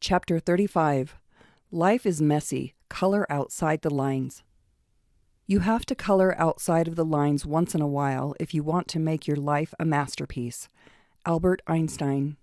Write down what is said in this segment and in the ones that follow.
Chapter 35. Life is messy. Color outside the lines. You have to color outside of the lines once in a while if you want to make your life a masterpiece. Albert Einstein.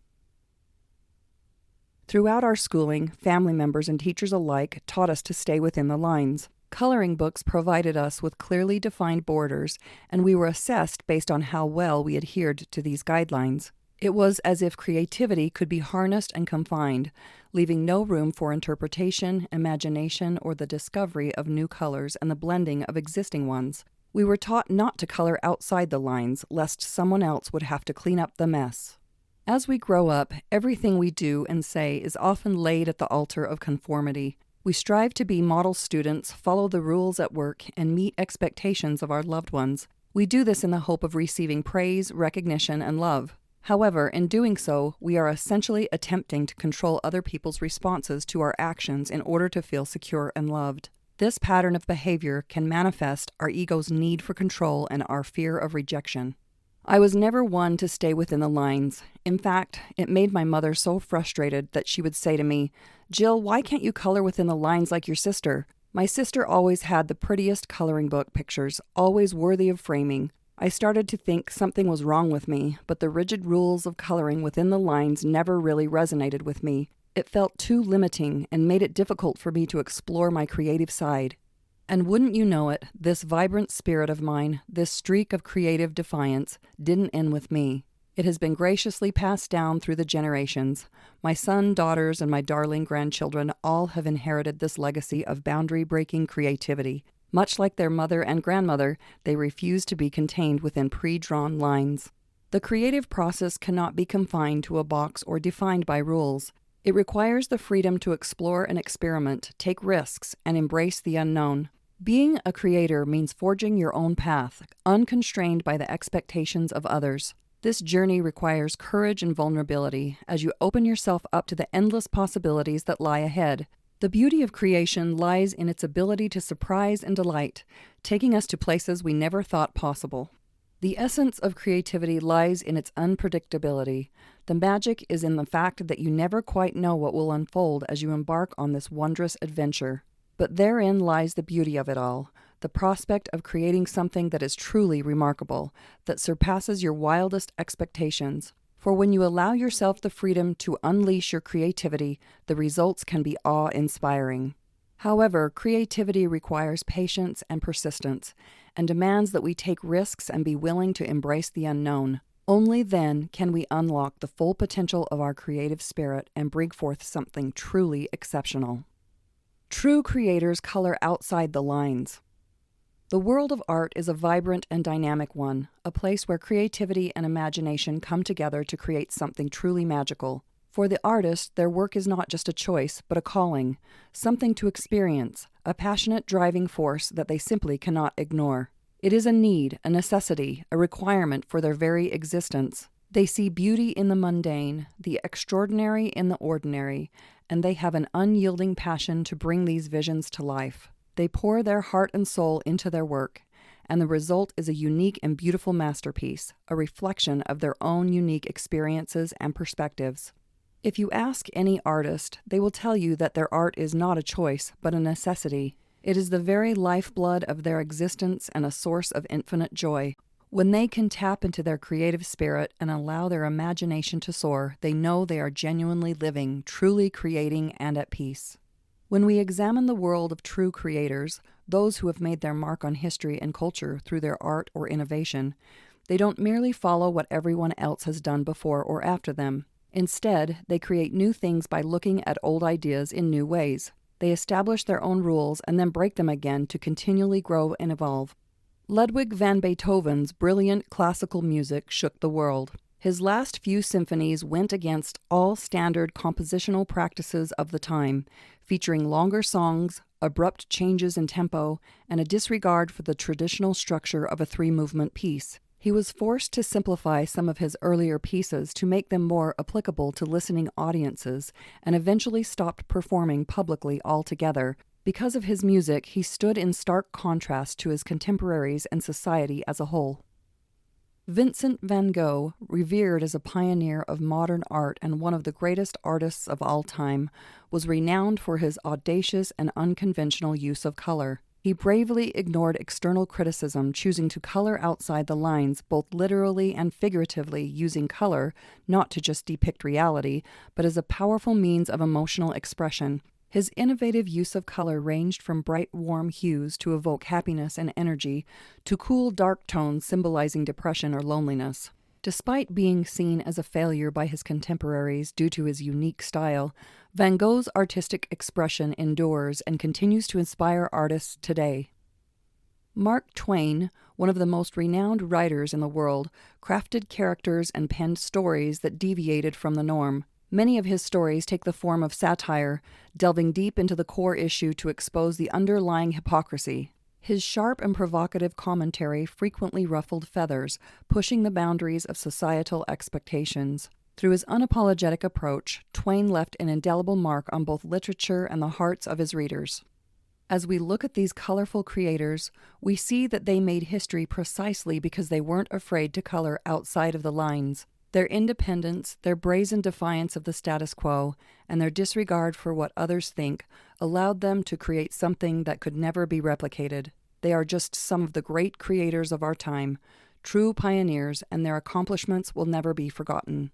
Throughout our schooling, family members and teachers alike taught us to stay within the lines. Coloring books provided us with clearly defined borders, and we were assessed based on how well we adhered to these guidelines. It was as if creativity could be harnessed and confined, leaving no room for interpretation, imagination, or the discovery of new colors and the blending of existing ones. We were taught not to color outside the lines, lest someone else would have to clean up the mess. As we grow up, everything we do and say is often laid at the altar of conformity. We strive to be model students, follow the rules at work, and meet expectations of our loved ones. We do this in the hope of receiving praise, recognition, and love. However, in doing so, we are essentially attempting to control other people's responses to our actions in order to feel secure and loved. This pattern of behavior can manifest our ego's need for control and our fear of rejection. I was never one to stay within the lines. In fact, it made my mother so frustrated that she would say to me, "Jill, why can't you color within the lines like your sister?" My sister always had the prettiest coloring book pictures, always worthy of framing. I started to think something was wrong with me, but the rigid rules of coloring within the lines never really resonated with me. It felt too limiting and made it difficult for me to explore my creative side. And wouldn't you know it, this vibrant spirit of mine, this streak of creative defiance, didn't end with me. It has been graciously passed down through the generations. My son, daughters, and my darling grandchildren all have inherited this legacy of boundary-breaking creativity. Much like their mother and grandmother, they refuse to be contained within pre-drawn lines. The creative process cannot be confined to a box or defined by rules. It requires the freedom to explore and experiment, take risks, and embrace the unknown. Being a creator means forging your own path, unconstrained by the expectations of others. This journey requires courage and vulnerability as you open yourself up to the endless possibilities that lie ahead. The beauty of creation lies in its ability to surprise and delight, taking us to places we never thought possible. The essence of creativity lies in its unpredictability. The magic is in the fact that you never quite know what will unfold as you embark on this wondrous adventure. But therein lies the beauty of it all, the prospect of creating something that is truly remarkable, that surpasses your wildest expectations. For when you allow yourself the freedom to unleash your creativity, the results can be awe-inspiring. However, creativity requires patience and persistence, and demands that we take risks and be willing to embrace the unknown. Only then can we unlock the full potential of our creative spirit and bring forth something truly exceptional. True creators color outside the lines. The world of art is a vibrant and dynamic one, a place where creativity and imagination come together to create something truly magical. For the artist, their work is not just a choice, but a calling, something to experience, a passionate driving force that they simply cannot ignore. It is a need, a necessity, a requirement for their very existence. They see beauty in the mundane, the extraordinary in the ordinary, and they have an unyielding passion to bring these visions to life. They pour their heart and soul into their work, and the result is a unique and beautiful masterpiece, a reflection of their own unique experiences and perspectives. If you ask any artist, they will tell you that their art is not a choice, but a necessity. It is the very lifeblood of their existence and a source of infinite joy. When they can tap into their creative spirit and allow their imagination to soar, they know they are genuinely living, truly creating, and at peace. When we examine the world of true creators, those who have made their mark on history and culture through their art or innovation, they don't merely follow what everyone else has done before or after them. Instead, they create new things by looking at old ideas in new ways. They establish their own rules and then break them again to continually grow and evolve. Ludwig van Beethoven's brilliant classical music shook the world. His last few symphonies went against all standard compositional practices of the time, featuring longer songs, abrupt changes in tempo, and a disregard for the traditional structure of a three-movement piece. He was forced to simplify some of his earlier pieces to make them more applicable to listening audiences, and eventually stopped performing publicly altogether. Because of his music, he stood in stark contrast to his contemporaries and society as a whole. Vincent van Gogh, revered as a pioneer of modern art and one of the greatest artists of all time, was renowned for his audacious and unconventional use of color. He bravely ignored external criticism, choosing to color outside the lines, both literally and figuratively, using color not to just depict reality, but as a powerful means of emotional expression. His innovative use of color ranged from bright, warm hues to evoke happiness and energy, to cool, dark tones symbolizing depression or loneliness. Despite being seen as a failure by his contemporaries due to his unique style, Van Gogh's artistic expression endures and continues to inspire artists today. Mark Twain, one of the most renowned writers in the world, crafted characters and penned stories that deviated from the norm. Many of his stories take the form of satire, delving deep into the core issue to expose the underlying hypocrisy. His sharp and provocative commentary frequently ruffled feathers, pushing the boundaries of societal expectations. Through his unapologetic approach, Twain left an indelible mark on both literature and the hearts of his readers. As we look at these colorful creators, we see that they made history precisely because they weren't afraid to color outside of the lines. Their independence, their brazen defiance of the status quo, and their disregard for what others think allowed them to create something that could never be replicated. They are just some of the great creators of our time, true pioneers, and their accomplishments will never be forgotten.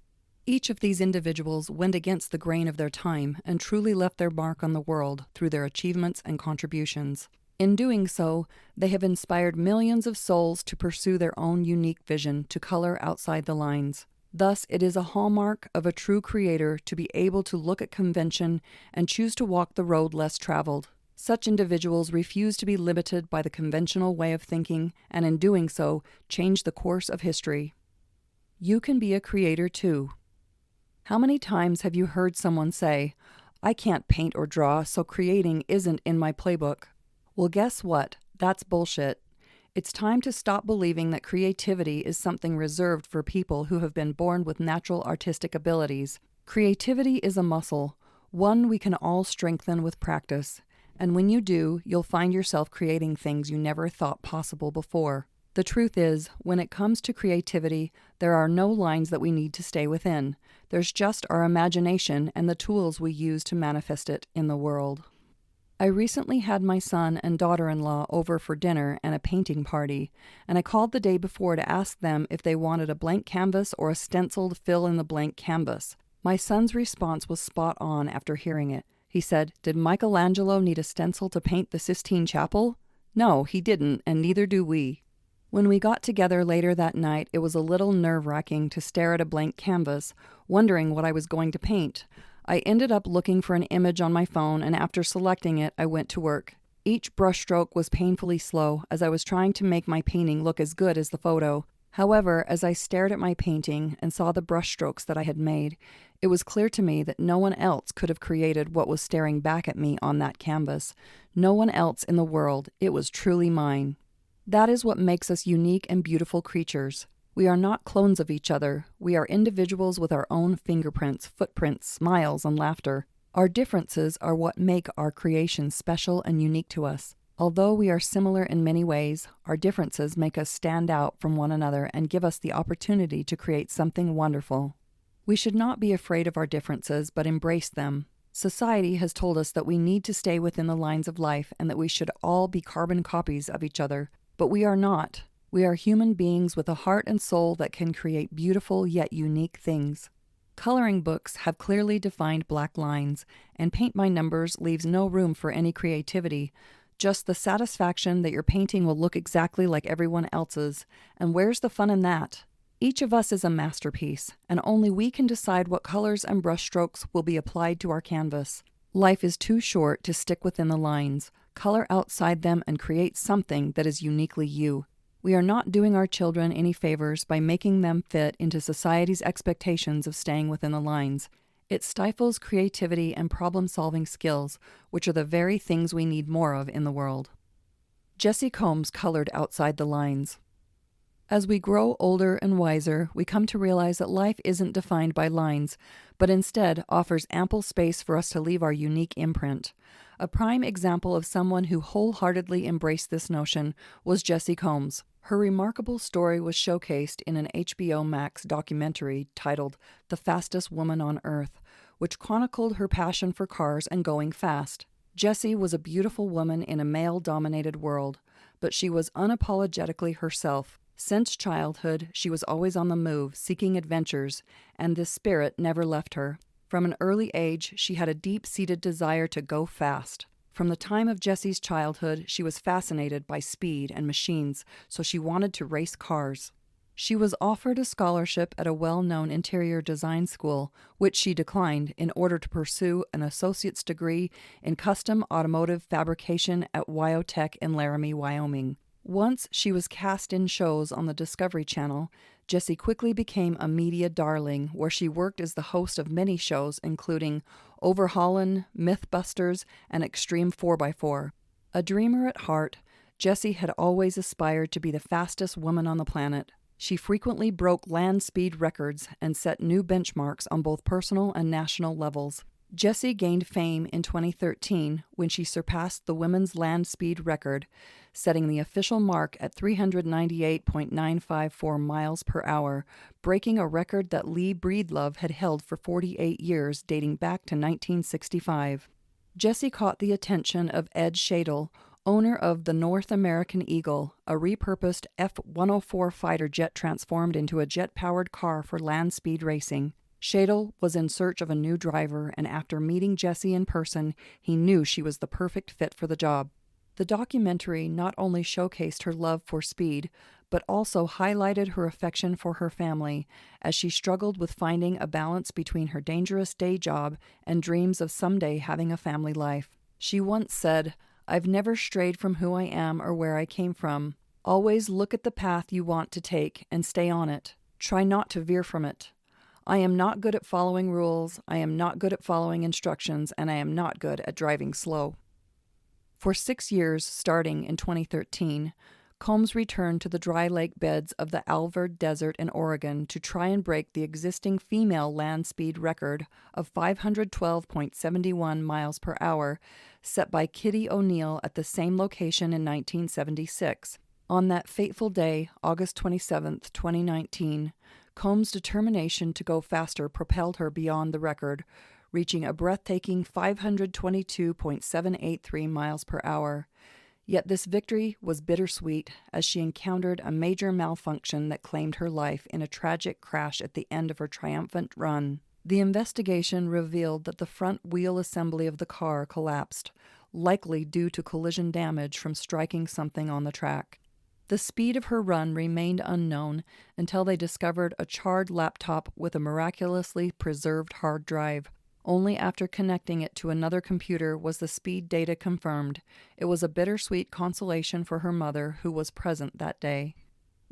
Each of these individuals went against the grain of their time and truly left their mark on the world through their achievements and contributions. In doing so, they have inspired millions of souls to pursue their own unique vision to color outside the lines. Thus, it is a hallmark of a true creator to be able to look at convention and choose to walk the road less traveled. Such individuals refuse to be limited by the conventional way of thinking, and in doing so, change the course of history. You can be a creator too. How many times have you heard someone say, "I can't paint or draw, so creating isn't in my playbook"? Well, guess what? That's bullshit. It's time to stop believing that creativity is something reserved for people who have been born with natural artistic abilities. Creativity is a muscle, one we can all strengthen with practice. And when you do, you'll find yourself creating things you never thought possible before. The truth is, when it comes to creativity, there are no lines that we need to stay within. There's just our imagination and the tools we use to manifest it in the world. I recently had my son and daughter-in-law over for dinner and a painting party, and I called the day before to ask them if they wanted a blank canvas or a stenciled fill-in-the-blank canvas. My son's response was spot on after hearing it. He said, "Did Michelangelo need a stencil to paint the Sistine Chapel?" No, he didn't, and neither do we. When we got together later that night, it was a little nerve-wracking to stare at a blank canvas, wondering what I was going to paint. I ended up looking for an image on my phone, and after selecting it, I went to work. Each brushstroke was painfully slow, as I was trying to make my painting look as good as the photo. However, as I stared at my painting and saw the brushstrokes that I had made, it was clear to me that no one else could have created what was staring back at me on that canvas. No one else in the world. It was truly mine. That is what makes us unique and beautiful creatures. We are not clones of each other. We are individuals with our own fingerprints, footprints, smiles, and laughter. Our differences are what make our creation special and unique to us. Although we are similar in many ways, our differences make us stand out from one another and give us the opportunity to create something wonderful. We should not be afraid of our differences, but embrace them. Society has told us that we need to stay within the lines of life and that we should all be carbon copies of each other. But we are not. We are human beings with a heart and soul that can create beautiful yet unique things. Coloring books have clearly defined black lines, and paint by numbers leaves no room for any creativity, just the satisfaction that your painting will look exactly like everyone else's. And where's the fun in that? Each of us is a masterpiece, and only we can decide what colors and brushstrokes will be applied to our canvas. Life is too short to stick within the lines. Color outside them and create something that is uniquely you. We are not doing our children any favors by making them fit into society's expectations of staying within the lines. It stifles creativity and problem-solving skills, which are the very things we need more of in the world. Jessi Combs colored outside the lines. As we grow older and wiser, we come to realize that life isn't defined by lines, but instead offers ample space for us to leave our unique imprint. A prime example of someone who wholeheartedly embraced this notion was Jessi Combs. Her remarkable story was showcased in an HBO Max documentary titled The Fastest Woman on Earth, which chronicled her passion for cars and going fast. Jessi was a beautiful woman in a male-dominated world, but she was unapologetically herself. Since childhood, she was always on the move, seeking adventures, and this spirit never left her. From an early age, she had a deep-seated desire to go fast. From the time of Jessi's childhood, she was fascinated by speed and machines, so she wanted to race cars. She was offered a scholarship at a well-known interior design school, which she declined in order to pursue an associate's degree in custom automotive fabrication at Wyotech in Laramie, Wyoming. Once she was cast in shows on the Discovery Channel, Jessi quickly became a media darling, where she worked as the host of many shows including Overhaulin', Mythbusters, and Extreme 4x4. A dreamer at heart, Jessi had always aspired to be the fastest woman on the planet. She frequently broke land speed records and set new benchmarks on both personal and national levels. Jessi gained fame in 2013 when she surpassed the women's land speed record, setting the official mark at 398.954 miles per hour, breaking a record that Lee Breedlove had held for 48 years, dating back to 1965. Jessi caught the attention of Ed Shadle, owner of the North American Eagle, a repurposed F-104 fighter jet transformed into a jet-powered car for land speed racing. Shadle was in search of a new driver, and after meeting Jessi in person, he knew she was the perfect fit for the job. The documentary not only showcased her love for speed, but also highlighted her affection for her family, as she struggled with finding a balance between her dangerous day job and dreams of someday having a family life. She once said, "I've never strayed from who I am or where I came from. Always look at the path you want to take and stay on it. Try not to veer from it. I am not good at following rules, I am not good at following instructions, and I am not good at driving slow." For 6 years, starting in 2013, Combs returned to the dry lake beds of the Alvord Desert in Oregon to try and break the existing female land speed record of 512.71 miles per hour, set by Kitty O'Neill at the same location in 1976. On that fateful day, August 27, 2019, Combs' determination to go faster propelled her beyond the record, reaching a breathtaking 522.783 miles per hour. Yet this victory was bittersweet, as she encountered a major malfunction that claimed her life in a tragic crash at the end of her triumphant run. The investigation revealed that the front wheel assembly of the car collapsed, likely due to collision damage from striking something on the track. The speed of her run remained unknown until they discovered a charred laptop with a miraculously preserved hard drive. Only after connecting it to another computer was the speed data confirmed. It was a bittersweet consolation for her mother, who was present that day.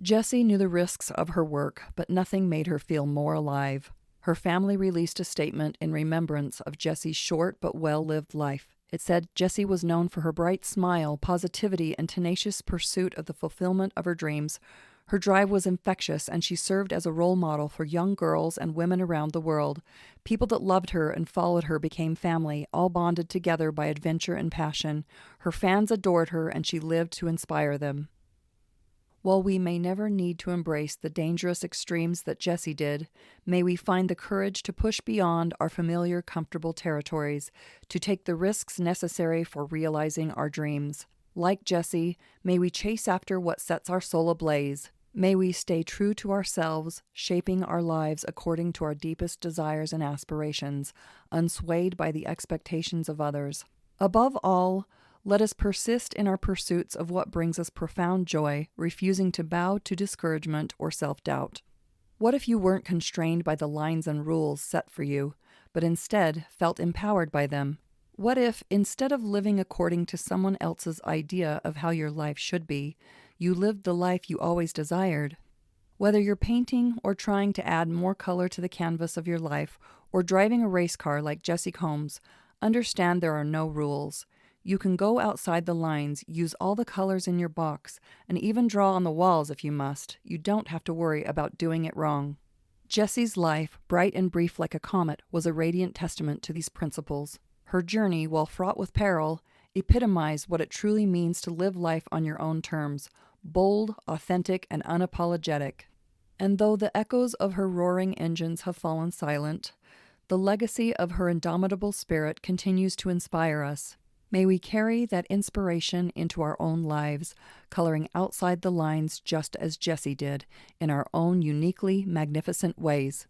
Jessi knew the risks of her work, but nothing made her feel more alive. Her family released a statement in remembrance of Jessi's short but well-lived life. It said Jessi was known for her bright smile, positivity, and tenacious pursuit of the fulfillment of her dreams. Her drive was infectious, and she served as a role model for young girls and women around the world. People that loved her and followed her became family, all bonded together by adventure and passion. Her fans adored her, and she lived to inspire them. While we may never need to embrace the dangerous extremes that Jessi did, may we find the courage to push beyond our familiar, comfortable territories, to take the risks necessary for realizing our dreams. Like Jessi, may we chase after what sets our soul ablaze. May we stay true to ourselves, shaping our lives according to our deepest desires and aspirations, unswayed by the expectations of others. Above all, let us persist in our pursuits of what brings us profound joy, refusing to bow to discouragement or self-doubt. What if you weren't constrained by the lines and rules set for you, but instead felt empowered by them? What if, instead of living according to someone else's idea of how your life should be, you lived the life you always desired? Whether you're painting or trying to add more color to the canvas of your life, or driving a race car like Jessi Combs, understand there are no rules. You can go outside the lines, use all the colors in your box, and even draw on the walls if you must. You don't have to worry about doing it wrong. Jessi's life, bright and brief like a comet, was a radiant testament to these principles. Her journey, while fraught with peril, epitomized what it truly means to live life on your own terms, bold, authentic, and unapologetic. And though the echoes of her roaring engines have fallen silent, the legacy of her indomitable spirit continues to inspire us. May we carry that inspiration into our own lives, coloring outside the lines just as Jessi did, in our own uniquely magnificent ways.